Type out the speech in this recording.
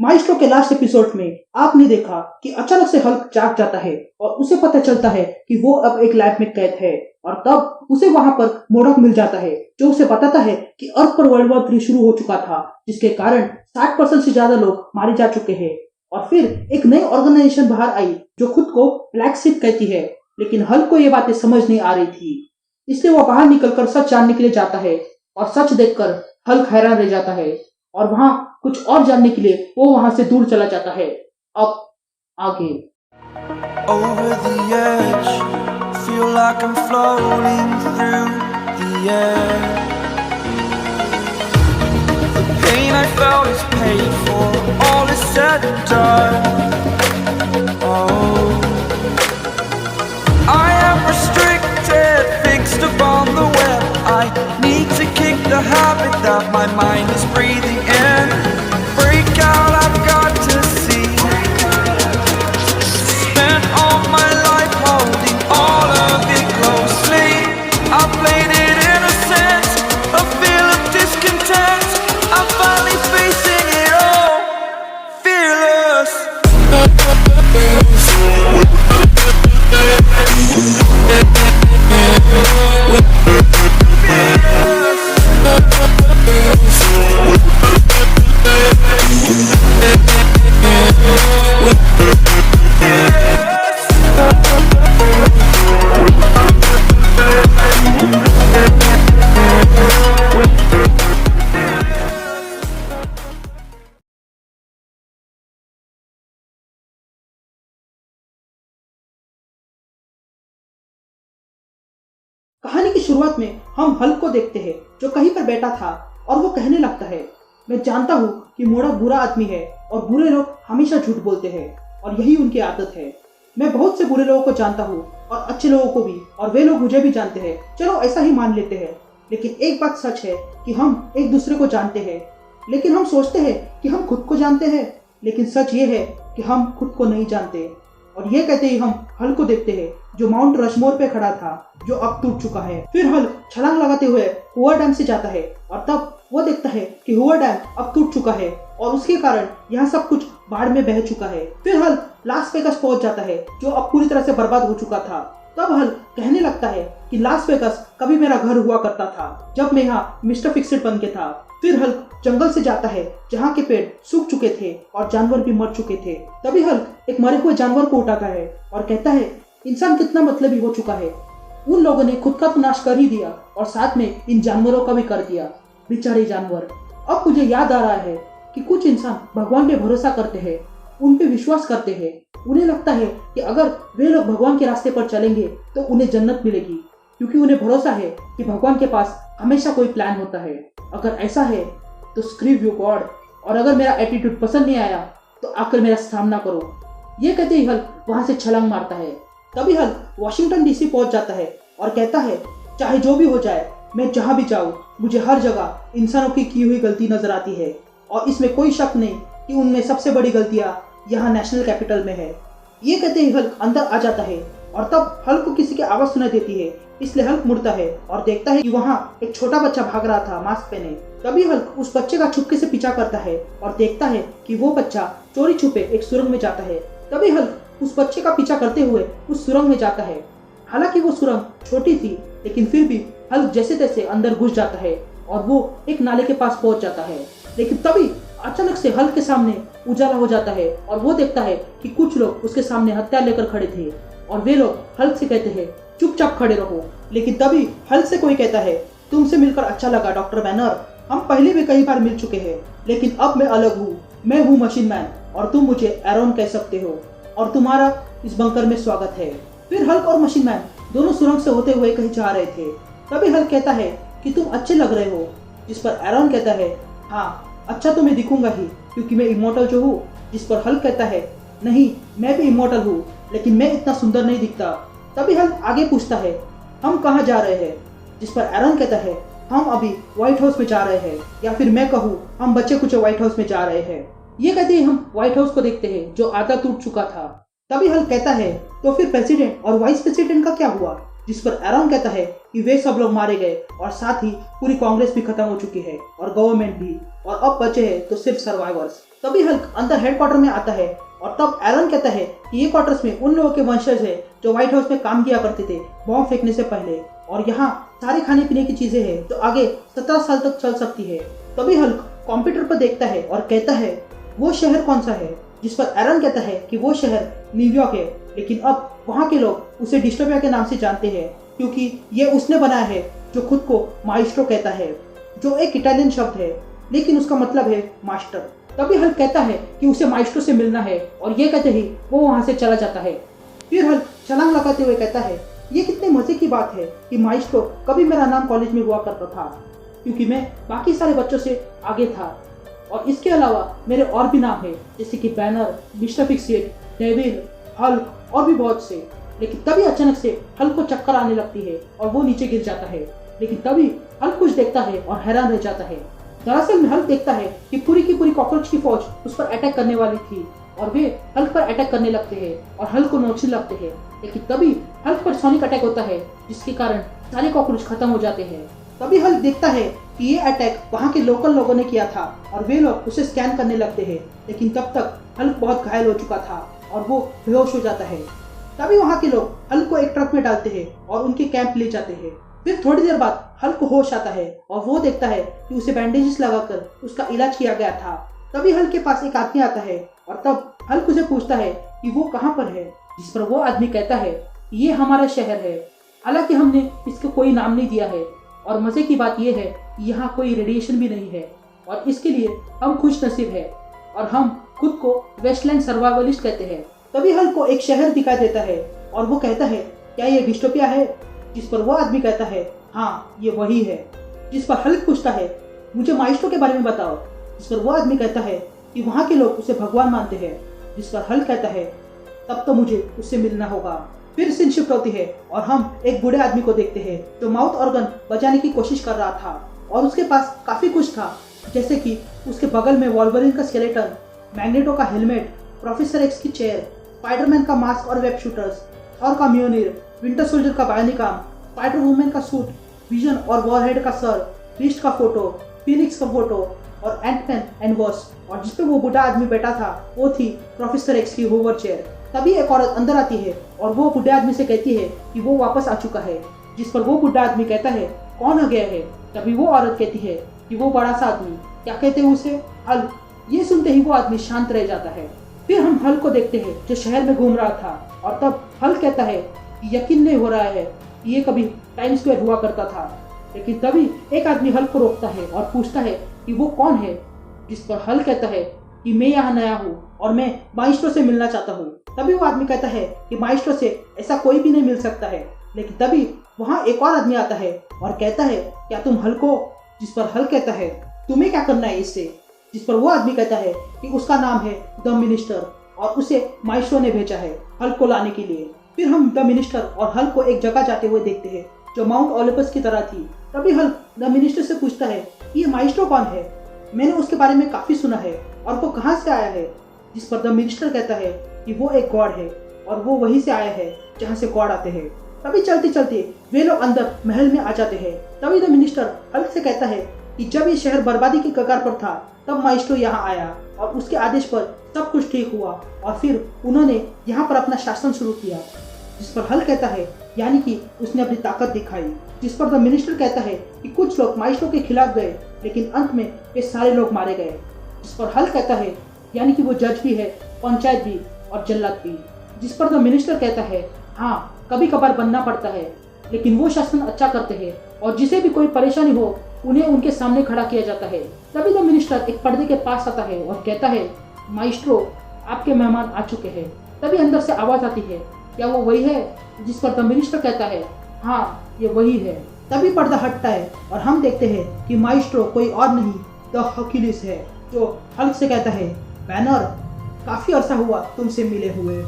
Maestro के last episode में आपने देखा कि अचानक से हल्क जाग जाता है और उसे पता चलता है कि वो अब एक लैब में कैद है और तब उसे वहां पर मोडॉक मिल जाता है जो उसे बताता है कि अर्थ पर वर्ल्ड वॉर 3 शुरू हो चुका था जिसके कारण 60% से ज्यादा लोग मारे जा चुके हैं। और फिर एक नई ऑर्गेनाइजेशन बाहर आई जो खुद को ब्लैक शिप कहती है, लेकिन हल्क को ये बातें समझ नहीं आ रही थी, इसलिए वो बाहर निकलकर सच जानने के लिए जाता है और सच देखकर हल्क हैरान रह जाता है और वहां कुछ और जानने के लिए वो वहां से दूर चला जाता है। अब आगे Over the edge, feel like I'm floating through the air. The pain I felt is paid for, all is said and done. Oh, I am restricted, fixed upon the web. I need to kick the habit that my mind is breathing in. Break out, I've got to see. Spent all my life holding all of it closely. I played it innocent, a feel of discontent. I'm finally facing it all, fearless. कहानी की शुरुआत में हम Hulk को देखते हैं जो कहीं पर बैठा था और वो कहने लगता है, मैं जानता हूँ कि मोडॉक बुरा आदमी है और बुरे लोग हमेशा झूठ बोलते हैं और यही उनकी आदत है। मैं बहुत से बुरे लोगों को जानता हूँ और अच्छे लोगों को भी, और वे लोग मुझे भी जानते हैं। चलो ऐसा ही मान लेते हैं, लेकिन एक बात सच है कि हम एक दूसरे को जानते हैं, लेकिन हम सोचते हैं कि हम खुद को जानते हैं, लेकिन सच ये है कि हम खुद को नहीं जानते। और ये कहते ही हम हल्क को देखते हैं जो माउंट रशमोर पे खड़ा था जो अब टूट चुका है। फिर हल्क छलांग लगाते हुए हूवर डैम से जाता है और तब वो देखता है कि हूवर डैम अब टूट चुका है और उसके कारण यहाँ सब कुछ बाढ़ में बह चुका है। फिर हल्क लास वेगास पहुंच जाता है जो अब पूरी तरह से बर्बाद हो चुका था। तब हल्क कहने लगता है कि लास वेगास कभी मेरा घर हुआ करता था जब मैं यहाँ मिस्टर फिक्सेड बन के था। फिर हल्क जंगल से जाता है जहाँ के पेड़ सूख चुके थे और जानवर भी मर चुके थे। तभी हल्क एक मरे हुए जानवर को उठाता है और कहता है, इंसान कितना मतलबी हो चुका है। उन लोगों ने खुद का तो नाश कर ही दिया और साथ में इन जानवरों का भी कर दिया। बेचारे जानवर। अब मुझे याद आ रहा है कि कुछ इंसान भगवान पे भरोसा करते हैं, उन पे विश्वास करते हैं। उन्हें लगता है कि अगर वे लोग भगवान के रास्ते पर चलेंगे तो उन्हें जन्नत मिलेगी, क्योंकि उन्हें भरोसा है कि भगवान के पास हमेशा कोई प्लान होता है। अगर ऐसा है तो स्क्रीव यू गॉड, और अगर मेरा एटीट्यूड पसंद नहीं आया तो आकर मेरा सामना करो। ये कहते ही हल्क वहां से छलांग मारता है। तभी हल्क वॉशिंगटन डीसी पहुंच जाता है और कहता है, चाहे जो भी हो जाए, मैं जहां भी जाऊं, मुझे हर जगह इंसानों की हुई गलती नजर आती है और इसमें कोई शक नहीं कि उनमें सबसे बड़ी गलतियां यहाँ नेशनल कैपिटल में है। ये कहते ही हल्क अंदर आ जाता है और तब हल्क को किसी की आवाज सुनाई देती है, इसलिए हल्क मुड़ता है और देखता है कि वहाँ एक छोटा बच्चा भाग रहा था मास्क पहने। तभी हल्क उस बच्चे का छुपके से पीछा करता है और देखता है कि वो बच्चा चोरी छुपे एक सुरंग में जाता है। तभी हल्क उस बच्चे का पीछा करते हुए उस सुरंग में जाता है। हालांकि वो सुरंग छोटी थी, लेकिन फिर भी हल्क जैसे तैसे अंदर घुस जाता है और वो एक नाले के पास पहुंच जाता है। लेकिन तभी अचानक से हल्क के सामने उजाला हो जाता है और वो देखता है कि कुछ लोग उसके सामने हथियार लेकर खड़े थे और वे लोग हल्क से कहते हैं, चुपचाप खड़े रहो। लेकिन तभी हल्क से कोई कहता है, तुमसे मिलकर अच्छा लगा डॉक्टर बैनर, हम पहले भी कई बार मिल चुके हैं, लेकिन अब मैं अलग हूँ। मैं हूँ मशीन मैन और तुम मुझे एरोन कह सकते हो और तुम्हारा इस बंकर में स्वागत है। फिर हल्क और मशीन मैन दोनों सुरंग से होते हुए कहीं जा रहे थे। तभी हल्क कहता है कि तुम अच्छे लग रहे हो, जिस पर एरोन कहता है, हाँ अच्छा तो मैं दिखूंगा ही क्योंकि मैं इमोर्टल जो हूँ। जिस पर हल्क कहता है, नहीं मैं भी इमोर्टल हूँ, लेकिन मैं इतना सुंदर नहीं दिखता। तभी हल्क आगे पूछता है, हम कहाँ जा रहे हैं? जिस पर एरोन कहता है, हम अभी व्हाइट हाउस में जा रहे हैं, या फिर मैं कहूँ हम बच्चे कुछ व्हाइट हाउस में जा रहे हैं। ये कहते ही हम व्हाइट हाउस को देखते हैं जो आधा टूट चुका था। तभी हल्क कहता है, तो फिर प्रेसिडेंट और वाइस प्रेसिडेंट का क्या हुआ? जिस पर एरॉन कहता है कि वे सब लोग मारे गए और साथ ही पूरी कांग्रेस भी खत्म हो चुकी है और गवर्नमेंट भी, और अब बचे हैं तो सिर्फ सर्वाइवर्स। तभी हल्क अंदर हेडक्वार्टर में आता है और तब एरॉन कहता है कि ये क्वार्टर्स में उन लोगों के वंशज है जो व्हाइट हाउस में काम किया करते थे बॉम्ब फेंकने से पहले, और यहाँ सारे खाने पीने की चीजें हैं जो आगे 17 साल तक चल सकती है। तभी हल्क कंप्यूटर पर देखता है और कहता है वो शहर कौन सा है, जिस पर एरॉन कहता है कि वो शहर न्यूयॉर्क है, लेकिन अब वहाँ के लोग उसे डिस्टोपिया के नाम से जानते हैं क्योंकि ये उसने बनाया है जो खुद को माइस्ट्रो कहता है, जो एक इटालियन शब्द है लेकिन उसका मतलब है मास्टर। तभी हल्क कहता है कि उसे माइस्ट्रो से मिलना है और ये कहते ही वो वहाँ से चला जाता है। फिर हल्क छलांग लगाते हुए कहता है ये कितने मजे की बात है कि माइस्ट्रो कभी मेरा नाम कॉलेज में हुआ करता था क्योंकि मैं बाकी सारे बच्चों से आगे था, और इसके अलावा मेरे और भी नाम है जैसे कि banner, mister Fixit, devil, Hulk और भी बहुत से। लेकिन तभी अचानक से हल्क को चक्कर आने लगती है और वो नीचे गिर जाता है, लेकिन तभी हल्क कुछ देखता है और हैरान रह जाता है। दरअसल में हल्क देखता है कि पूरी की पूरी कॉकरोच की फौज उस पर अटैक करने वाली थी और वे हल्क पर अटैक करने लगते हैं और हल्क को नोचने लगते हैं, लेकिन तभी हल्क पर सोनिक अटैक होता है जिसके कारण सारे कॉकरोच खत्म हो जाते हैं। तभी हल्क देखता है कि ये अटैक वहाँ के लोकल लोगों ने किया था और वे लोग उसे स्कैन करने लगते हैं, लेकिन तब तक हल्क बहुत घायल हो चुका था और वो बेहोश हो जाता है। तभी वहाँ के लोग हल्क को एक ट्रक में डालते हैं और उनके कैंप ले जाते हैं। फिर थोड़ी देर बाद हल्क को होश आता है और वो देखता है कि उसे बैंडेजेस लगाकर उसका इलाज किया गया था। तभी हल्क के पास एक आदमी आता है और तब हल्क उसे पूछता है कि वो कहाँ पर है, जिस पर वो आदमी कहता है ये हमारा शहर है, हालांकि हमने इसको कोई नाम नहीं दिया है, और मजे की बात यह है कि यहाँ कोई रेडिएशन भी नहीं है और इसके लिए हम खुश नसीब है और हम खुद को वेस्टलैंड सर्वाइवलिस्ट कहते हैं। तभी हल्क को एक शहर दिखाई देता है और वो कहता है क्या ये डिस्टोपिया है, जिस पर वो आदमी कहता है हाँ ये वही है। जिस पर हल्क पूछता है मुझे माइस्ट्रो के बारे में बताओ, जिस पर वो आदमी कहता है कि वहाँ के लोग उसे भगवान मानते हैं, जिस पर हल्क कहता है तब तो मुझे उससे मिलना होगा। फिर सीन शिफ्ट होती है और हम एक बूढ़े आदमी को देखते हैं जो माउथ ऑर्गन बजाने की कोशिश कर रहा था और उसके पास काफी कुछ था, जैसे कि उसके बगल में वॉल्वरिन का स्केलेटन, मैग्नेटो का हेलमेट, प्रोफेसर एक्स की चेयर, स्पाइडरमैन का मास्क और वेब शूटर्स, थॉर का म्योनिर, विंटर सोल्जर का बायोनिकाम, स्पाइडर वुमन का सूट, विजन और वॉरहेड का सर, बीस्ट का फोटो, फीनिक्स का फोटो और एंटमैन एंड वास्प, और जिस पे वो बूढ़ा आदमी बैठा था वो थी प्रोफेसर एक्स की होवर चेयर। तभी एक औरत अंदर आती है और वो बूढ़े आदमी से कहती है कि वो वापस आ चुका है, जिस पर वो बूढ़ा आदमी कहता है कौन आ गया है। तभी वो औरत कहती है कि वो बड़ा सा आदमी, क्या कहते हैं उसे, हल्क। ये सुनते ही वो आदमी शांत रह जाता है। फिर हम हल्क को देखते हैं जो शहर में घूम रहा था और तब हल्क कहता है कि यकीन नहीं हो रहा है कि ये कभी टाइम स्क्वायर हुआ करता था, लेकिन तभी एक आदमी हल्क को रोकता है और पूछता है कि वो कौन है, जिस पर हल्क कहता है कि मैं यहाँ नया हूँ और मैं माइस्ट्रो से मिलना चाहता हूँ। तभी वो आदमी कहता है कि माइस्ट्रो से ऐसा कोई भी नहीं मिल सकता है, लेकिन तभी वहाँ एक और आदमी आता है और कहता है क्या तुम हल्क हो, जिस पर हल्क कहता है तुम्हें क्या करना है इससे, जिस पर वो आदमी कहता है कि उसका नाम है द मिनिस्टर और उसे माइस्ट्रो ने भेजा है हल्क को लाने के लिए। फिर हम द मिनिस्टर और हल्क को एक जगह जाते हुए देखते हैं जो माउंट ओलिम्पस की तरह थी। तभी हल्क द मिनिस्टर से पूछता है ये माइस्ट्रो कौन है, मैंने उसके बारे में काफी सुना है और वो कहाँ से आया है, जिस पर द मिनिस्टर कहता है कि वो एक गॉड है और वो वहीं से आया है जहाँ से गॉड आते हैं। तभी चलते चलते वे लोग अंदर महल में आ जाते हैं। तभी द मिनिस्टर हल्क से कहता है कि जब ये शहर बर्बादी की कगार पर था तब माइस्ट्रो यहाँ आया और उसके आदेश पर सब कुछ ठीक हुआ और फिर उन्होंने यहाँ पर अपना शासन शुरू किया, जिस पर हल्क कहता है यानी कि उसने अपनी ताकत दिखाई। जिस पर द मिनिस्टर कहता है कि कुछ लोग माइस्ट्रो के खिलाफ गए लेकिन अंत में वे सारे लोग मारे गए। जिस पर हल्क कहता है यानी कि वो जज भी है, पंचायत भी और जल्लाद भी। जिस पर द मिनिस्टर कहता है हाँ कभी कभार बनना पड़ता है लेकिन वो शासन अच्छा करते हैं और जिसे भी कोई परेशानी हो उन्हें उनके सामने खड़ा किया जाता है। तभी द मिनिस्टर एक पर्दे के पास आता है और कहता है माइस्ट्रो आपके मेहमान आ चुके हैं। तभी अंदर से आवाज आती है क्या वो वही है, जिस पर द मिनिस्टर कहता है हाँ ये वही है। तभी पर्दा हटता है और हम देखते हैं कि माइस्ट्रो कोई और नहीं द हर्क्यूलिस है, जो हल्क से कहता है बैनर काफी अरसा हुआ तुमसे मिले हुए।